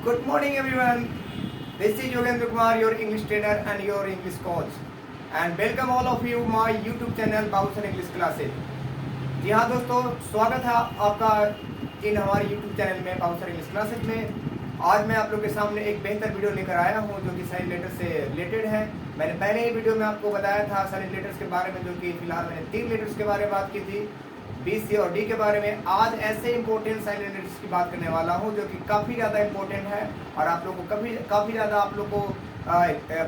Good morning everyone. This is Yogendra Kumar, your English trainer and your English coach. And welcome all of you my YouTube channel Babusar English classes. जी हाँ दोस्तों, स्वागत है आपका इन हमारे YouTube channel में Babusar English classes में। आज मैं आप लोग के सामने एक बेहतर वीडियो लेकर आया हूँ जो कि साइलेंट लेटर से रिलेटेड है। मैंने पहले ही वीडियो में आपको बताया था साइलेंट लेटर्स के बारे में, जो कि फिलहाल मैंने 3 लेटर्स के बारे में बात की थी, बी, सी और डी के बारे में। आज ऐसे इंपॉर्टेंट साइलेंट लेटर्स की बात करने वाला हूं जो कि काफ़ी ज़्यादा इंपॉर्टेंट है और आप लोग को काफ़ी ज़्यादा आप लोग को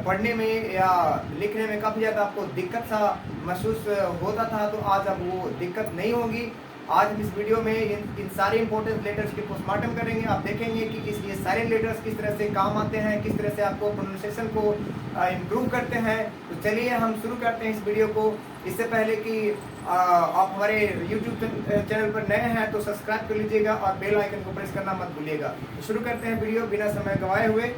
पढ़ने में या लिखने में काफ़ी ज़्यादा आपको दिक्कत सा महसूस होता था, तो आज अब वो दिक्कत नहीं होगी। आज हम इस वीडियो में इन सारे इंपॉर्टेंट लेटर्स की पोस्टमार्टम करेंगे। आप देखेंगे कि ये सारे लेटर्स किस तरह से काम आते हैं, किस तरह से आपको प्रोनाउंसिएशन को इम्प्रूव करते हैं। तो चलिए हम शुरू करते हैं इस वीडियो को। इससे पहले कि आप हमारे YouTube चैनल पर नए हैं तो सब्सक्राइब कर लीजिएगा और बेल आइकन को प्रेस करना मत भूलिएगा। तो शुरू करते हैं वीडियो बिना समय गंवाए हुए।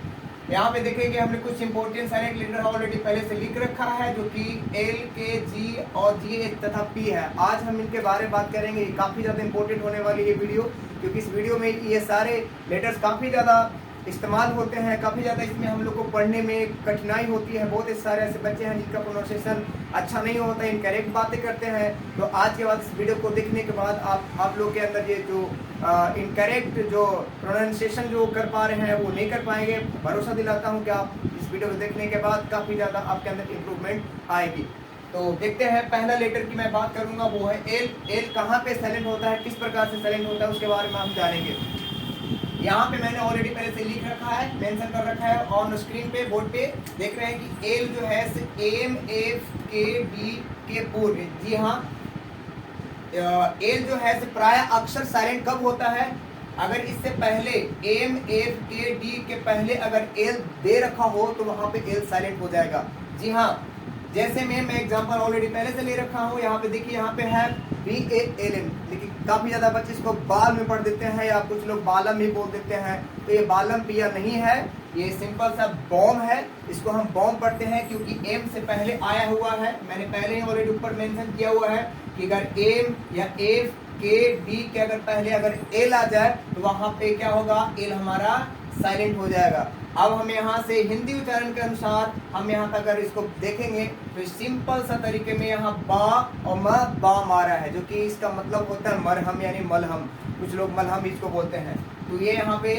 यहाँ पे देखेंगे हमने कुछ इंपॉर्टेंट साइलेंट लेटर ऑलरेडी पहले से लिख रखा है जो कि एल, के, जी और जी तथा पी है। आज हम इनके बारे में बात करेंगे। काफ़ी ज़्यादा इंपॉर्टेंट होने वाली ये वीडियो, क्योंकि इस वीडियो में ये सारे लेटर्स काफ़ी ज़्यादा इस्तेमाल होते हैं। काफ़ी ज़्यादा इसमें हम लोग को पढ़ने में कठिनाई होती है। बहुत सारे ऐसे बच्चे हैं जिनका प्रोनाउंसिएशन अच्छा नहीं होता, इनकरेक्ट बातें करते हैं। तो आज के बाद इस वीडियो को देखने के बाद आप लोग के अंदर ये जो इनकरेक्ट जो प्रोनाउंसिएशन जो कर पा रहे हैं वो नहीं कर पाएंगे। भरोसा दिलाता हूँ कि आप इस वीडियो को देखने के बाद काफ़ी ज़्यादा आपके अंदर इम्प्रूवमेंट आएगी। तो देखते हैं, पहला लेटर की मैं बात करूँगा वो है एल। एल कहाँ पे साइलेंट होता है, किस प्रकार से साइलेंट होता है, उसके बारे में हम जानेंगे। यहाँ पे मैंने ऑलरेडी पहले से लिख रखा है, मेंशन कर रखा है ऑन स्क्रीन पे, बोर्ड पे देख रहे हैं कि एल जो है एम, एफ, के, डी के पूर्व। जी हाँ, एल जो है प्राय अक्सर साइलेंट कब होता है, अगर इससे पहले एम, एफ, के, डी के पहले अगर एल दे रखा हो तो वहां पे एल साइलेंट हो जाएगा। जी हाँ, जैसे मैं एग्जांपल ऑलरेडी पहले से ले रखा हूँ। यहाँ पे देखिए, यहाँ पे है BALM, लेकिन काफी ज्यादा बच्चे इसको बाल में पढ़ देते हैं या कुछ लोग बालम भी बोल देते हैं। तो ये बालम पिया नहीं है, ये सिंपल सा बॉम है। इसको हम बॉम पढ़ते हैं क्योंकि एम से पहले आया हुआ है। मैंने पहले ही ऑलरेडी ऊपर मेंशन किया हुआ है कि अगर एम या एफ, के, डी के अगर पहले अगर एल आ जाए तो वहां पे क्या होगा, एल हमारा साइलेंट हो जाएगा। अब हम यहाँ से हिंदी उच्चारण के अनुसार हम यहाँ पे अगर इसको देखेंगे तो सिंपल सा तरीके में यहाँ बा और म बाम आ रहा है, जो कि इसका मतलब होता है मरहम यानी मलहम। कुछ लोग मलहम इसको बोलते हैं। तो ये यहाँ पे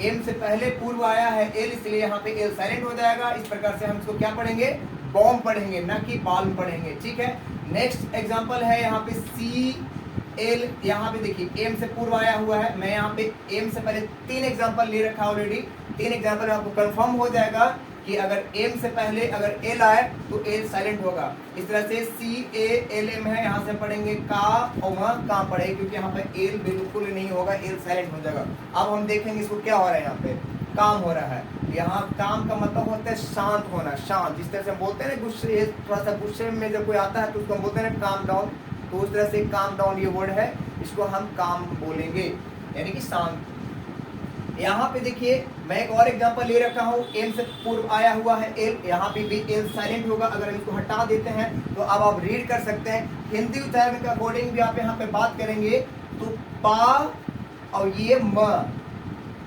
एम से पहले पूर्व आया है एल, इसलिए यहाँ पे एल साइलेंट हो जाएगा। इस प्रकार से हम इसको क्या पढ़ेंगे, बॉम पढ़ेंगे, ना कि बाल पढ़ेंगे। ठीक है, नेक्स्ट एग्जाम्पल है यहाँ पे सी एल। यहाँ पे देखिए एम से पूर्व आया हुआ है। मैं यहाँ पे एम से पहले 3 एग्जाम्पल ले रखा है ऑलरेडी। 3 एग्जाम्पल में आपको कंफर्म हो जाएगा कि अगर एम से पहले अगर एल आए तो एल साइलेंट होगा। इस तरह से CALM है, यहाँ से पढ़ेंगे का और वहाँ का पढ़ेंगे, क्योंकि यहाँ पे एल बिल्कुल नहीं होगा, एल साइलेंट हो जाएगा। अब हम देखेंगे इसको क्या हो रहा है। यहाँ पे काम हो रहा है। यहाँ काम का मतलब होता है शांत होना, शांत। जिस तरह से हम बोलते हैं ना गुस्से, थोड़ा सा गुस्से में जब कोई आता है तो उसको हम बोलते हैं ना काम डाउन। तो उस तरह से काम डाउन ये वर्ड है, इसको हम काम बोलेंगे यानी कि शांत। यहाँ पे देखिए मैं एक और एग्जांपल ले रखा हूँ। एम से पूर्व आया हुआ है एल, यहाँ पे भी एल साइलेंट होगा। अगर हम इसको हटा देते हैं तो अब आप रीड कर सकते हैं। हिंदी उच्चारण के अकॉर्डिंग भी आप यहाँ पे बात करेंगे तो पा और ये म,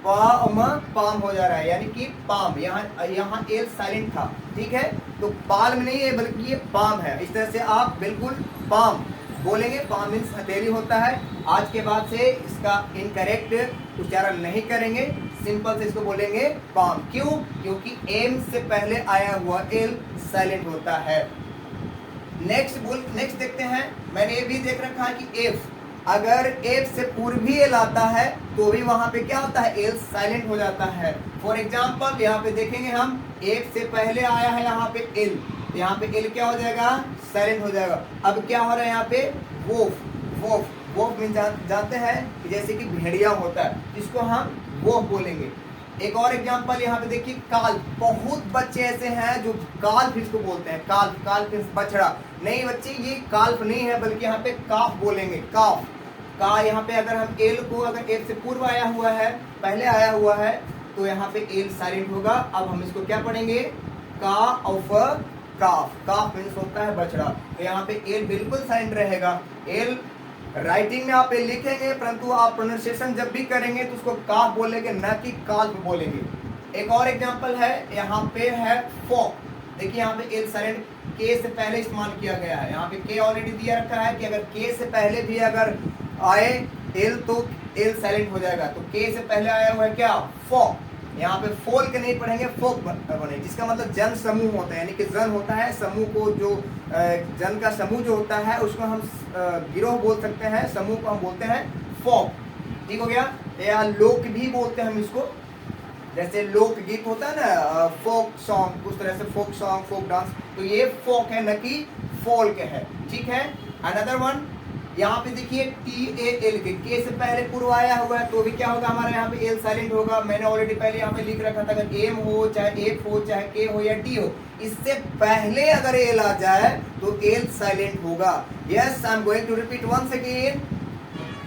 पा और म पाम हो जा रहा है, यानी कि पाम। यहाँ एल साइलेंट था। ठीक है, तो पाल में नहीं है बल्कि ये पाम है। इस तरह से आप बिल्कुल पाम बोलेंगे। पाम मीन्स हथेली होता है। आज के बाद से इसका इनकरेक्ट उच्चारण नहीं करेंगे, सिंपल से इसको बोलेंगे पाम। क्यों? क्योंकि एम से पहले आया हुआ एल साइलेंट होता है। नेक्स्ट देखते हैं। मैंने ये भी देख रखा है कि एफ, अगर एफ से पूर्व भी एल आता है तो भी वहां पे क्या होता है, एल साइलेंट हो जाता है। फॉर एग्जाम्पल यहाँ पे देखेंगे हम, एफ से पहले आया है यहाँ पे एल, यहाँ पे एल क्या हो जाएगा, साइलेंट हो जाएगा। अब क्या हो रहा है यहाँ पे, वोफ। वोफ वोफ मीन जानते हैं कि जैसे कि भेड़िया होता है, जिसको हम वोफ बोलेंगे। एक और एग्जांपल यहाँ पे देखिए, काल। बहुत बच्चे ऐसे हैं जो काल्फ इसको बोलते हैं। काल्फ, काल्फ बछड़ा नहीं बच्चे, ये काल्फ नहीं है बल्कि यहाँ पे काफ बोलेंगे, काफ। का यहाँ पे अगर हम एल को, अगर एल से पूर्व आया हुआ है, पहले आया हुआ है, तो यहाँ पे एल साइलेंट होगा। अब हम इसको क्या पढ़ेंगे, का ऑफ काफ। काफ मीन्स होता है बछड़ा, तो यहाँ पे एल बिल्कुल साइलेंट रहेगा। एल राइटिंग में आप ये लिखेंगे, परंतु आप प्रोनाउंसिएशन जब भी करेंगे तो उसको काफ बोलेंगे, न कि काल्फ बोलेंगे। एक और एग्जांपल है, यहाँ पे है फॉक। देखिए यहाँ पे एल साइलेंट के से पहले इस्तेमाल किया गया है। यहाँ पे के ऑलरेडी दिया रखा है कि अगर के से पहले भी अगर आए एल तो एल साइलेंट हो जाएगा। तो के से पहले आया हुआ है क्या, फॉक। यहाँ पे फोल के नहीं पढ़ेंगे, फोक बने, जिसका मतलब जन समूह होता है, यानी कि जन होता है समूह को, जो जन का समूह जो होता है उसको हम गिरोह बोल सकते हैं, समूह को हम बोलते हैं फोक। ठीक हो गया। या लोक भी बोलते हैं हम इसको, जैसे लोक गीत होता है ना, फोक सॉन्ग, उस तरह से फोक सॉन्ग, फोक डांस। तो ये फोक है, न कि फोल्क है। ठीक है। अनदर वन, यहाँ पे देखिए टी ए एल के से पहले पूर्व आया हुआ है, तो भी क्या होगा हमारा यहाँ पे एल साइलेंट होगा। मैंने ऑलरेडी पहले यहाँ पे लिख रखा था, अगर एम हो, चाहे एफ हो, चाहे के हो या डी हो, इससे पहले अगर एल आ जाए तो एल साइलेंट होगा। Yes, I am going to repeat once again.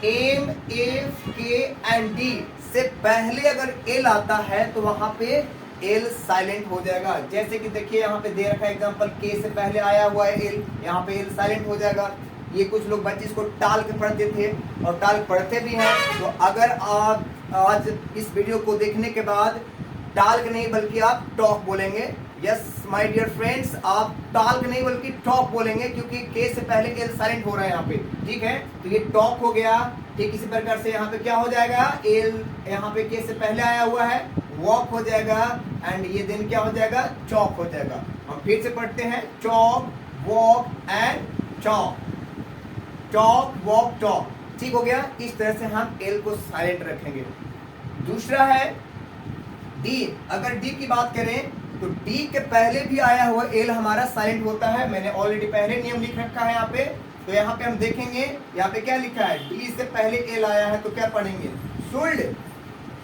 M, F, K and D से पहले अगर एल आता है तो वहां पे एल साइलेंट हो जाएगा। जैसे कि देखिए यहाँ पे दे रखा है एग्जांपल, के से पहले आया हुआ है एल, यहाँ पे एल साइलेंट हो जाएगा। ये कुछ लोग बच्चे इसको टाल के पढ़ते थे और टाल पढ़ते भी हैं। तो अगर आप आज इस वीडियो को देखने के बाद टाल के नहीं बल्कि आप टॉक बोलेंगे। यस माय डियर फ्रेंड्स, आप टाल के नहीं बल्कि टॉक बोलेंगे, क्योंकि के से पहले एल साइलेंट हो रहा है यहाँ पे। ठीक है, तो ये टॉक हो गया। ठीक इसी प्रकार से यहाँ पे क्या हो जाएगा, एल यहाँ पे के से पहले आया हुआ है, वॉक हो जाएगा, एंड ये दिन क्या हो जाएगा, चॉक हो जाएगा। हम फिर से पढ़ते हैं, chalk, walk and chalk, talk, walk, talk. ठीक हो गया। इस तरह से हम एल को साइलेंट रखेंगे। दूसरा है डी। अगर डी की बात करें तो डी के पहले भी आया हुआ एल हमारा साइलेंट होता है। मैंने ऑलरेडी पहले नियम लिख रखा है यहाँ पे। तो यहाँ पे हम देखेंगे, यहाँ पे क्या लिखा है, डी से पहले एल आया है तो क्या पढ़ेंगे, शुड।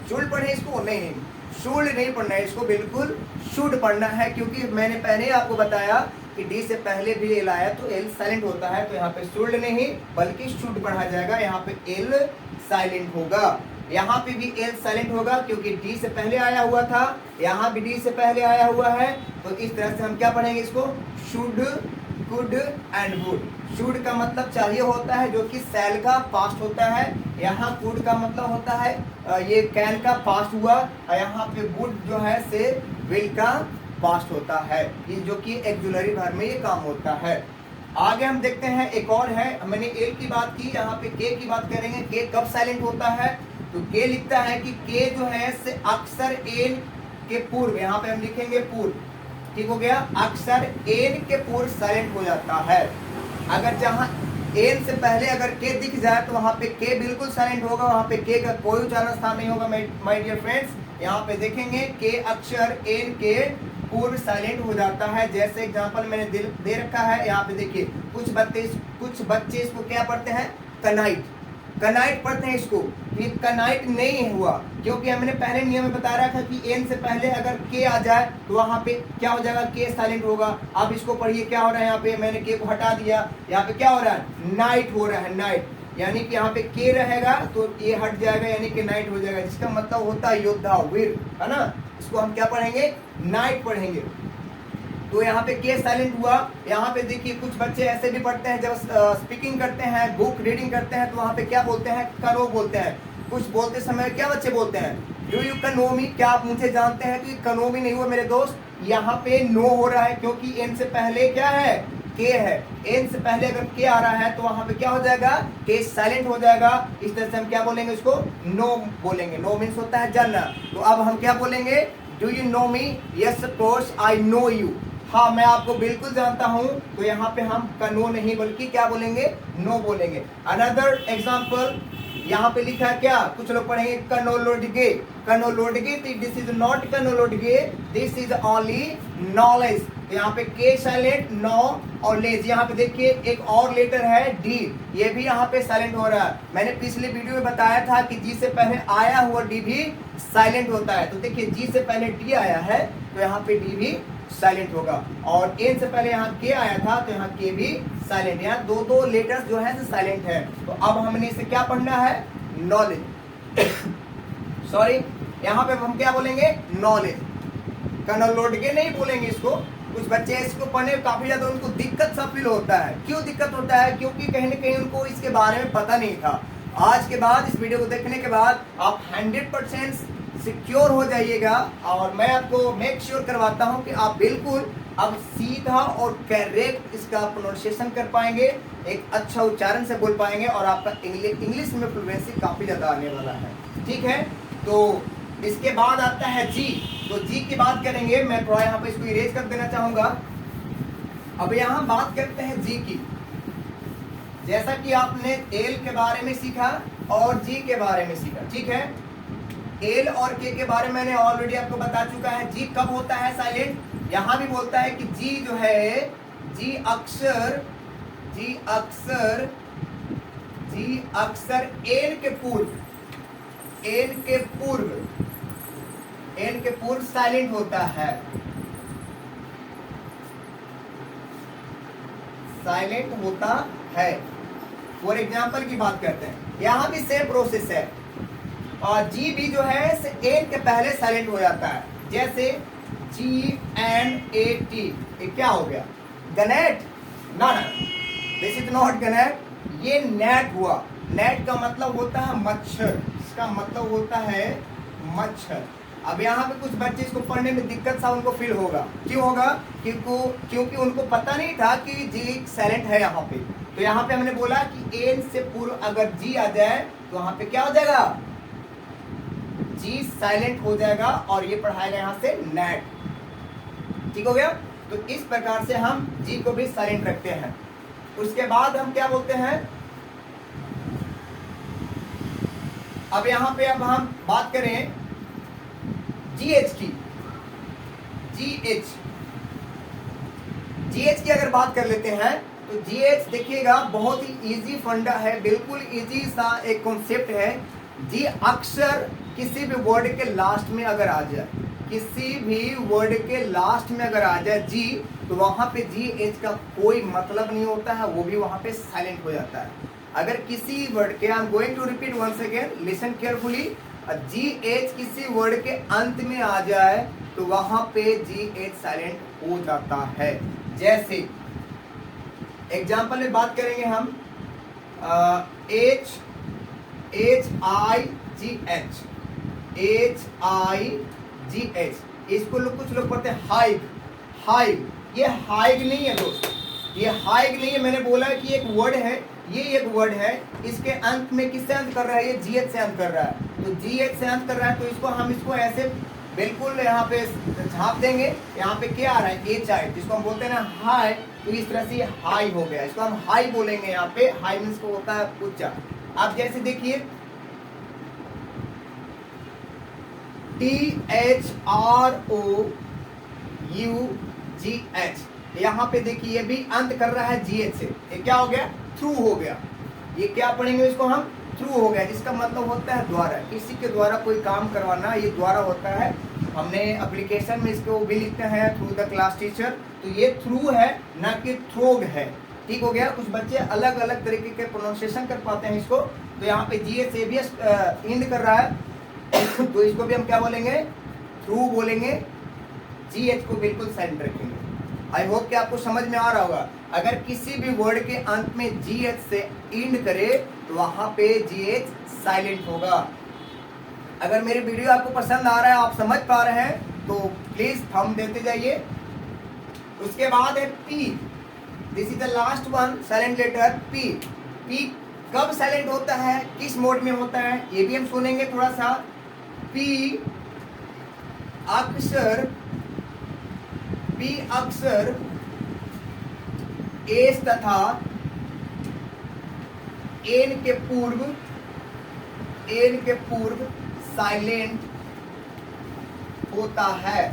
शुड पढ़े इसको, नहीं, शुड नहीं पढ़ना है इसको, बिल्कुल शुड पढ़ना है, क्योंकि मैंने पहले आपको बताया कि डी से पहले भी एल आया तो एल साइलेंट होता है। तो यहाँ पे शुड नहीं बल्कि शुड पढ़ा जाएगा। यहाँ पे एल साइलेंट होगा, यहाँ पे भी एल साइलेंट होगा, क्योंकि डी से पहले आया हुआ था, यहाँ भी डी से पहले आया हुआ है। तो इस तरह से हम क्या पढ़ेंगे इसको, should, could and would. Should का मतलब चाहिए होता है, जो कि सैल का पास्ट होता है। यहाँ कुड का मतलब होता है ये कैन का पास्ट हुआ, और यहाँ पे वुड जो है से विल का पास्ट होता है, ये जो कि एक्जुलरी वर्ब में ये काम होता है। आगे हम देखते हैं, एक और है, मैंने एल की बात की, यहाँ पे के की बात करेंगे। के कब साइलेंट होता है, तो के लिखता है कि के जो है से अक्सर एन के पूर्व, यहाँ पे हम लिखेंगे पूर्व। ठीक हो गया, अक्सर एन के पूर्व साइलेंट हो जाता है। अगर जहाँ एन से पहले अगर के दिख जाए तो वहां पे के बिल्कुल साइलेंट होगा, वहां पे के का कोई उच्चारण स्थान नहीं होगा। माय डियर फ्रेंड्स, यहाँ पे देखेंगे के अक्षर एन के पूर्व साइलेंट हो जाता है। जैसे एग्जांपल मैंने दे रखा है, यहाँ पे देखिए कुछ बच्चे इसको क्या पढ़ते हैं, कनाइट, कनाइट पढ़ते हैं इसको। ये कनाइट नहीं हुआ, क्योंकि हमने पहले नियम में बता रहा था कि एन से पहले अगर के आ जाए तो वहां पे क्या हो जाएगा, के साइलेंट होगा। अब इसको पढ़िए क्या हो रहा है, यहाँ पे मैंने के को हटा दिया, यहाँ पे क्या हो रहा है, नाइट हो रहा है, नाइट, यानी कि यहाँ पे के रहेगा तो ये हट जाएगा, यानी कि नाइट हो जाएगा, जिसका मतलब होता है योद्धा, वीर, है ना। इसको हम क्या पढ़ेंगे, नाइट पढ़ेंगे। तो यहाँ पे के साइलेंट हुआ। यहाँ पे देखिए कुछ बच्चे ऐसे भी पढ़ते हैं, जब स्पीकिंग करते हैं, बुक रीडिंग करते हैं, तो वहाँ पे क्या बोलते हैं, कनो बोलते हैं। कुछ बोलते समय क्या बच्चे बोलते हैं, डू यू कनो मी, क्या आप मुझे जानते हैं। तो ये कनो मी नहीं हुआ मेरे दोस्त, यहाँ पे नो हो रहा है, क्योंकि एन से पहले क्या है, के है। एन से पहले अगर के आ रहा है तो वहां पे क्या हो जाएगा, के साइलेंट हो जाएगा। इस तरह से हम क्या बोलेंगे, इसको नो बोलेंगे। नो मीन्स होता है जानना। तो अब हम क्या बोलेंगे, do you know me, yes of course I know you, हाँ मैं आपको बिल्कुल जानता हूं। तो यहाँ पे हम कनो नहीं बल्कि क्या बोलेंगे, नो बोलेंगे। अनदर एग्जाम्पल यहाँ पे लिखा है क्या, कुछ लोग पढ़ेंगे knowledge, knowledge, this is not knowledge, this is only knowledge. यहाँ पे के साइलेंट, नो और लेज। यहाँ पे देखिए एक और लेटर है डी, ये भी यहाँ पे साइलेंट हो रहा है। मैंने पिछले वीडियो में बताया था कि जी से पहले आया हुआ डी भी साइलेंट होता है। तो देखिए जी से पहले डी आया है तो यहाँ पे डी भी साइलेंट होगा, और एन से पहले यहाँ के आया था तो यहाँ के भी साइलेंट। यहाँ दो दो लेटर्स जो है साइलेंट है। तो अब हमने इसे क्या पढ़ना है, नॉलेज, सॉरी यहाँ पे हम क्या बोलेंगे, नॉलेज। कनोलोडगे नहीं बोलेंगे इसको, कुछ बच्चे इसको पढ़ने में काफी ज्यादा उनको दिक्कत सा फील होता है। क्यों दिक्कत होता है? क्योंकि कहीं ना कहीं उनको इसके बारे में पता नहीं था। आज के बाद इस वीडियो को देखने के बाद आप 100% सिक्योर हो जाइएगा और मैं आपको मेक श्योर करवाता हूं कि आप बिल्कुल अब सीधा और करेक्ट इसका प्रोनाउंसिएशन कर पाएंगे, एक अच्छा उच्चारण से बोल पाएंगे और आपका इंग्लिश में फ्लुएंसी काफी ज्यादा आने वाला है। ठीक है, तो इसके बाद आता है जी। तो जी की बात करेंगे, मैं थोड़ा यहाँ पे इसको इरेज कर देना चाहूंगा। अब यहाँ बात करते हैं जी की। जैसा कि आपने एल के बारे में सीखा और जी के बारे में सीखा, ठीक है। एल और के बारे में मैंने ऑलरेडी आपको बता चुका है। जी कब होता है साइलेंट? यहां भी बोलता है कि जी जो है, जी अक्सर एन के पूर्व साइलेंट होता है, फॉर एग्जाम्पल की बात करते हैं, यहां भी सेम प्रोसेस है और जी भी जो है एन के पहले साइलेंट हो जाता है। जैसे GNAT, ये क्या हो गया? गनेट? ना, दिस इज नॉट गनेट, ये नेट हुआ। नेट का मतलब होता है मच्छर, इसका मतलब होता है मच्छर। अब यहाँ पे कुछ बच्चे इसको पढ़ने में दिक्कत सा उनको फील होगा। क्यों होगा? क्योंकि उनको पता नहीं था कि जी साइलेंट है यहाँ पे। तो यहाँ पे हमने बोला कि एन से पूर्व अगर जी आ जाए तो वहां पे क्या हो जाएगा? जी साइलेंट हो जाएगा और ये पढ़ाएगा यहाँ से नेट। ठीक हो गया? तो इस प्रकार से हम जी को भी साइलेंट रखते हैं। उसके बाद हम क्या बोलते हैं? अब यहाँ पे अब हम बात करें GH की। GH की अगर बात कर लेते हैं तो GH देखिएगा बहुत ही इजी फंडा है, बिल्कुल इजी सा एक कॉन्सेप्ट है। जी अक्सर किसी भी वर्ड के लास्ट में अगर आ जाए, जी, तो वहां पे GH का कोई मतलब नहीं होता है, वो भी वहां पे साइलेंट हो जाता है। अगर किसी वर्ड के, I am going to repeat once again, listen carefully, GH किसी वर्ड के अंत में आ जाए तो वहां पे GH साइलेंट हो जाता है। जैसे एग्जाम्पल में बात करेंगे हम HIGH, इसको कुछ लोग पढ़ते हैं हाइग। ये हाइग नहीं है दोस्त, ये हाइग नहीं है। मैंने बोला कि एक वर्ड है, ये एक वर्ड है, इसके अंत में किससे अंत कर रहा है? ये GH से अंत कर रहा है। तो GH से अंत कर रहा है तो इसको हम ऐसे बिल्कुल यहाँ पे झाँप देंगे। यहाँ पे क्या आ रहा है? HI, जिसको हम बोलते हैं ना हाई, तो इस तरह से हाई हो गया, इसको हम हाई बोलेंगे। यहाँ पे हाई मीन्स को होता है ऊंचा। अब जैसे देखिए THROUGH, यहाँ पे देखिए ये भी अंत कर रहा है GH से। ये क्या हो गया? थ्रू हो गया। ये क्या पढ़ेंगे इसको हम? थ्रू हो गया, जिसका मतलब होता है द्वारा, किसी के द्वारा कोई काम करवाना, ये द्वारा होता है। हमने एप्लीकेशन में इसको भी लिखते हैं थ्रू द क्लास टीचर, तो ये थ्रू है ना कि थ्रोग है। ठीक हो गया? कुछ बच्चे अलग अलग तरीके के प्रोनाउंसिएशन कर पाते हैं इसको। तो यहाँ पे GH से भी इंड कर रहा है तो इसको भी हम क्या बोलेंगे? थ्रू बोलेंगे। GH को बिल्कुल साइलेंट रखेंगे। आई होप कि आपको समझ में आ रहा होगा। अगर किसी भी वर्ड के अंत में GH से इंड करे तो वहां पे GH साइलेंट होगा। अगर मेरी वीडियो आपको पसंद आ रहा है, आप समझ पा रहे हैं, तो प्लीज थंब देते जाइए। उसके बाद है P, this is the last one silent letter P। P कब साइलेंट होता है, किस मोड में होता है, ये भी हम सुनेंगे थोड़ा सा। P अक्सर एस तथा एन के पूर्व साइलेंट होता है।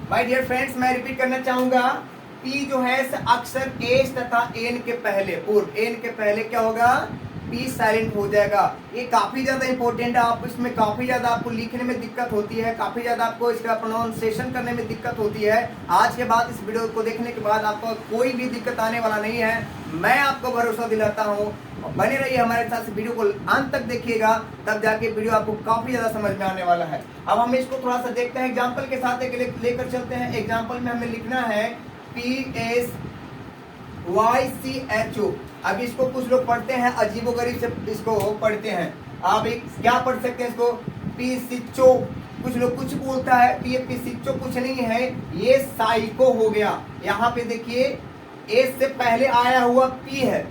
माय डियर फ्रेंड्स, मैं रिपीट करना चाहूंगा, P जो है अक्सर एस तथा एन के पहले, पूर्व एन के पहले क्या होगा? P साइलेंट हो जाएगा। ये काफी ज्यादा इंपॉर्टेंट है। आप इसमें काफी ज्यादा आपको लिखने में दिक्कत होती है, काफी ज्यादा आपको इसका प्रोनाउंसिएशन करने में दिक्कत होती है। आज के बाद इस वीडियो को देखने के बाद आपको कोई भी दिक्कत आने वाला नहीं है, मैं आपको भरोसा दिलाता हूँ। बने रहिए हमारे साथ, वीडियो को अंत तक देखिएगा, तब जाके वीडियो आपको काफी ज्यादा समझ में आने वाला है। अब हम इसको थोड़ा सा देखते हैं, एग्जाम्पल के साथ लेकर चलते हैं। एग्जाम्पल में हमें लिखना है PSYCHO। अब इसको कुछ लोग पढ़ते हैं अजीबोगरीब से, इसको पढ़ते हैं। आप क्या पढ़ सकते हैं इसको, पिसिचो। कुछ लोग कुछ बोलता है, तो ये पिसिचो कुछ नहीं है, ये साइको हो गया। यहाँ पे देखिए एस से पहले आया हुआ पी है,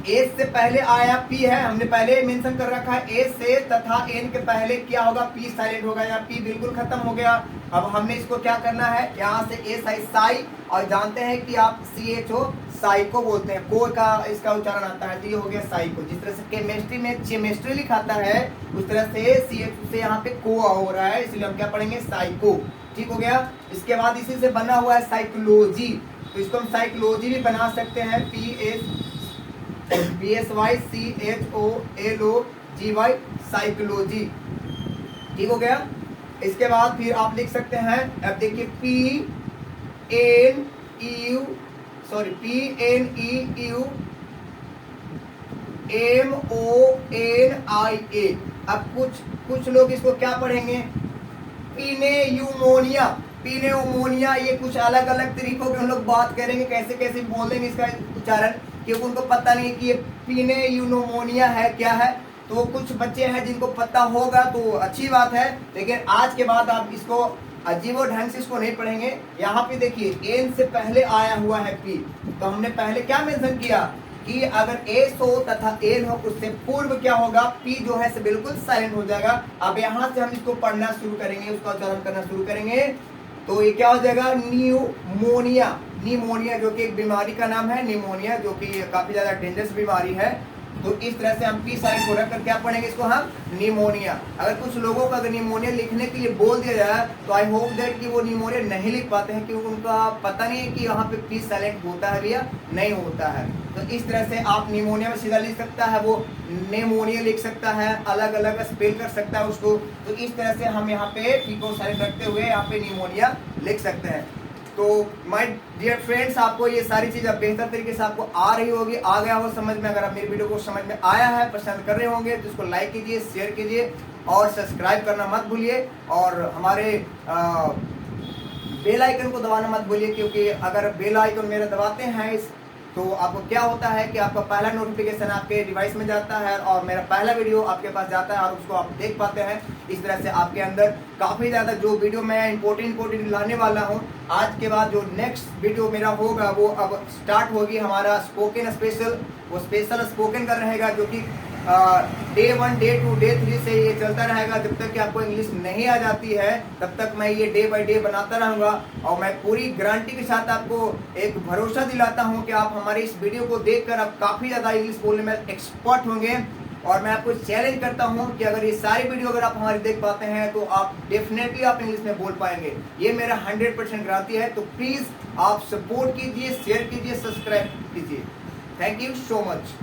एस से पहले आया पी है, हमने पहले मेंशन कर रखा है एस से तथा एन के पहले क्या होगा, पी साइलेंट होगा, या पी बिल्कुल खत्म हो गया। अब हमने इसको क्या करना है, यहाँ से एस आई साई, और जानते हैं कि आप CHO साइको बोलते हैं, को का इसका उच्चारण आता है, तो ये हो गया साइको। जिस तरह से केमिस्ट्री में केमिस्ट्री लिखाता है, उस तरह से CHO से यहाँ पे को हो रहा है, इसलिए हम क्या पढ़ेंगे, साइको। ठीक हो गया। इसके बाद इसी से बना हुआ है साइकोलॉजी, तो इसको हम साइकोलॉजी भी बना सकते हैं, PSYCHOLOGY, साइकोलॉजी। ठीक हो गया। इसके बाद फिर आप लिख सकते हैं, अब देखिए PNEU MONIA। अब कुछ लोग इसको क्या पढ़ेंगे, पिनेयूमोनिया। पिनेमोनिया, ये कुछ अलग अलग तरीकों के हम लोग बात करेंगे, कैसे कैसे बोलेंगे इसका उच्चारण, क्योंकि उनको पता नहीं कि ये पिनेयूमोनिया है क्या है। तो कुछ बच्चे हैं जिनको पता होगा तो अच्छी बात है, लेकिन आज के बाद आप इसको अजीबो ढंग से इसको नहीं पढ़ेंगे। यहाँ पे देखिए एन से पहले आया हुआ है पी, तो हमने पहले क्या मेंशन किया कि अगर एस हो तथा एन हो, उससे पूर्व क्या होगा, पी जो है से बिल्कुल साइलेंट हो जाएगा। अब यहाँ से हम इसको पढ़ना शुरू करेंगे, उसका उच्चारण करना शुरू करेंगे, तो ये क्या हो जाएगा, न्यूमोनिया। निमोनिया जो कि एक बीमारी का नाम है, निमोनिया, जो कि काफी ज्यादा डेंजरस बीमारी है। तो इस तरह से हम पी साइलेंट हो रखकर क्या पढ़ेंगे इसको, हम निमोनिया। अगर कुछ लोगों का अगर निमोनिया लिखने के लिए बोल दिया जाए तो आई होप दैट कि वो निमोनिया नहीं लिख पाते हैं, क्योंकि उनका पता नहीं है कि यहाँ पे पी साइलेंट होता है या नहीं होता है। तो इस तरह से आप निमोनिया में सीधा लिख सकता है, वो नेमोनिया लिख सकता है, अलग अलग स्पेल कर सकता है उसको। तो इस तरह से हम यहाँ पे पी को साइलेंट रखते हुए यहाँ पे निमोनिया लिख सकते हैं। तो माय डियर फ्रेंड्स, आपको ये सारी चीज़ अब बेहतर तरीके से आपको आ रही होगी, आ गया हो समझ में। अगर आप मेरी वीडियो को समझ में आया है, पसंद कर रहे होंगे, तो इसको लाइक कीजिए, शेयर कीजिए और सब्सक्राइब करना मत भूलिए, और हमारे बेल आइकन को दबाना मत भूलिए, क्योंकि अगर बेल आइकन मेरा दबाते हैं तो आपको क्या होता है कि आपका पहला नोटिफिकेशन आपके डिवाइस में जाता है और मेरा पहला वीडियो आपके पास जाता है और उसको आप देख पाते हैं। इस तरह से आपके अंदर काफ़ी ज़्यादा जो वीडियो मैं इम्पोर्टेंट लाने वाला हूँ, आज के बाद जो नेक्स्ट वीडियो मेरा होगा वो अब स्टार्ट होगी हमारा स्पोकन स्पेशल। वो स्पेशल स्पोकन का रहेगा, जो कि डे 1, डे 2, डे 3 से ये चलता रहेगा। जब तक कि आपको इंग्लिश नहीं आ जाती है तब तक मैं ये डे बाय डे बनाता रहूँगा, और मैं पूरी गारंटी के साथ आपको एक भरोसा दिलाता हूँ कि आप हमारे इस वीडियो को देखकर आप काफ़ी ज़्यादा इंग्लिश बोलने में एक्सपर्ट होंगे। और मैं आपको चैलेंज करता हूँ कि अगर ये सारी वीडियो अगर आप हमारी देख पाते हैं तो आप डेफिनेटली आप इंग्लिश में बोल पाएंगे, ये मेरा 100% गारंटी है। तो प्लीज़ आप सपोर्ट कीजिए, शेयर कीजिए, सब्सक्राइब कीजिए। Thank you so much.